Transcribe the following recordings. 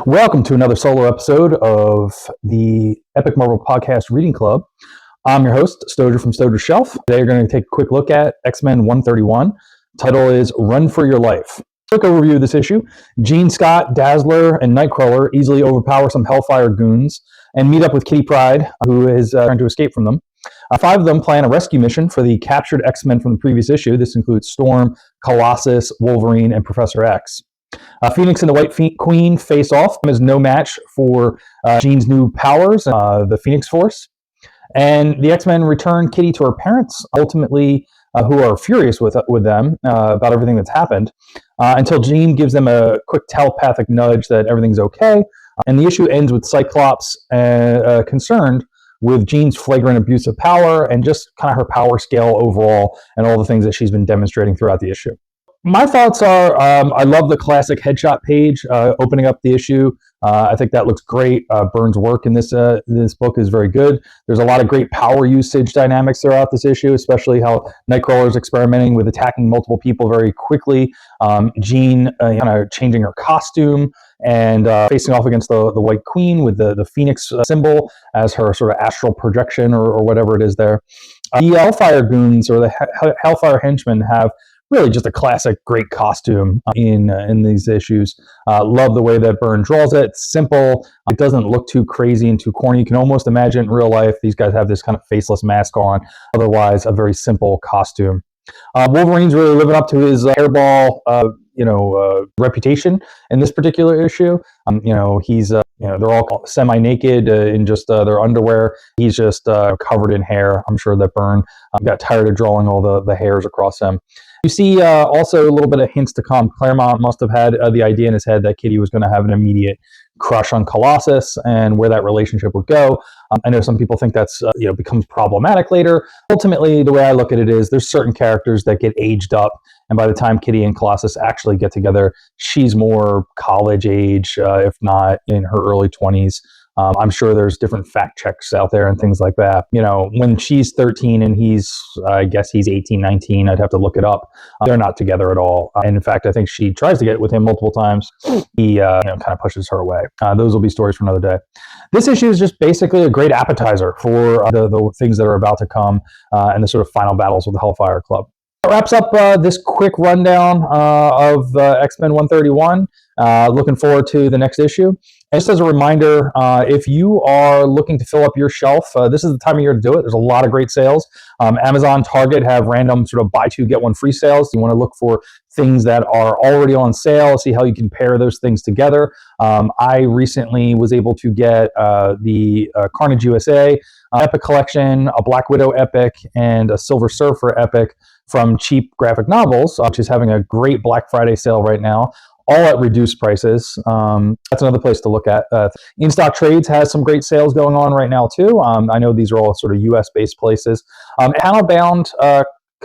Welcome to another solo episode of the Epic Marvel Podcast Reading Club. I'm your host, Stoger from Stoger's Shelf. Today we're going to take a quick look at X-Men 131. Title is Run for Your Life. Quick overview of this issue. Jean, Scott, Dazzler, and Nightcrawler easily overpower some Hellfire goons and meet up with Kitty Pryde, who is trying to escape from them. Five of them plan a rescue mission for the captured X-Men from the previous issue. This includes Storm, Colossus, Wolverine, and Professor X. Phoenix and the White Queen face off as no match for Jean's new powers, the Phoenix Force. And the X-Men return Kitty to her parents, ultimately, who are furious with them about everything that's happened, until Jean gives them a quick telepathic nudge that everything's okay. And the issue ends with Cyclops concerned with Jean's flagrant abuse of power and just kind of her power scale overall and all the things that she's been demonstrating throughout the issue. My thoughts are, I love the classic headshot page opening up the issue. I think that looks great. Byrne's work in this book is very good. There's a lot of great power usage dynamics throughout this issue, especially how Nightcrawler is experimenting with attacking multiple people very quickly. Jean kind of changing her costume and facing off against the White Queen with the Phoenix symbol as her sort of astral projection or whatever it is there. The Hellfire goons or the Hellfire henchmen have really just a classic great costume in these issues. Love the way that Byrne draws it. It's simple. It doesn't look too crazy and too corny. You can almost imagine in real life these guys have this kind of faceless mask on. Otherwise, a very simple costume. Wolverine's really living up to his hairball reputation in this particular issue. He's they're all semi-naked in just their underwear. He's just covered in hair. I'm sure that Byrne got tired of drawing all the hairs across him. You see also a little bit of hints to come. Claremont must have had the idea in his head that Kitty was going to have an immediate crush on Colossus and where that relationship would go. I know some people think that's becomes problematic later. Ultimately, the way I look at it is there's certain characters that get aged up, and by the time Kitty and Colossus actually get together, she's more college age, if not in her early 20s. I'm sure there's different fact checks out there and things like that. When she's 13 and I guess he's 18, 19, I'd have to look it up. They're not together at all. And in fact, I think she tries to get with him multiple times. He kind of pushes her away. Those will be stories for another day. This issue is just basically a great appetizer for the things that are about to come and the sort of final battles with the Hellfire Club. That wraps up this quick rundown of X-Men 131. Looking forward to the next issue. And just as a reminder, if you are looking to fill up your shelf, this is the time of year to do it. There's a lot of great sales. Amazon, Target have random sort of buy two, get one free sales. You want to look for things that are already on sale, see how you can pair those things together. I recently was able to get the Carnage USA Epic Collection, a Black Widow Epic, and a Silver Surfer Epic from Cheap Graphic Novels, which is having a great Black Friday sale right now, all at reduced prices. That's another place to look at. In Stock Trades has some great sales going on right now too. I know these are all sort of US-based places. Panel Bound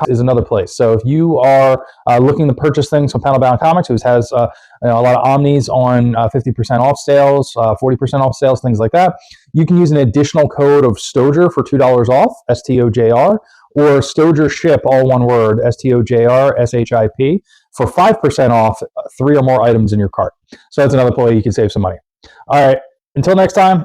is another place. So if you are looking to purchase things from Panel Bound Comics, who has a lot of Omnis on 50% off sales, 40% off sales, things like that, you can use an additional code of Stoger for $2 off, STOJR, or Stoger Ship, all one word, STOJR, for 5% off 3 or more items in your cart. So that's another way you can save some money. All right, until next time,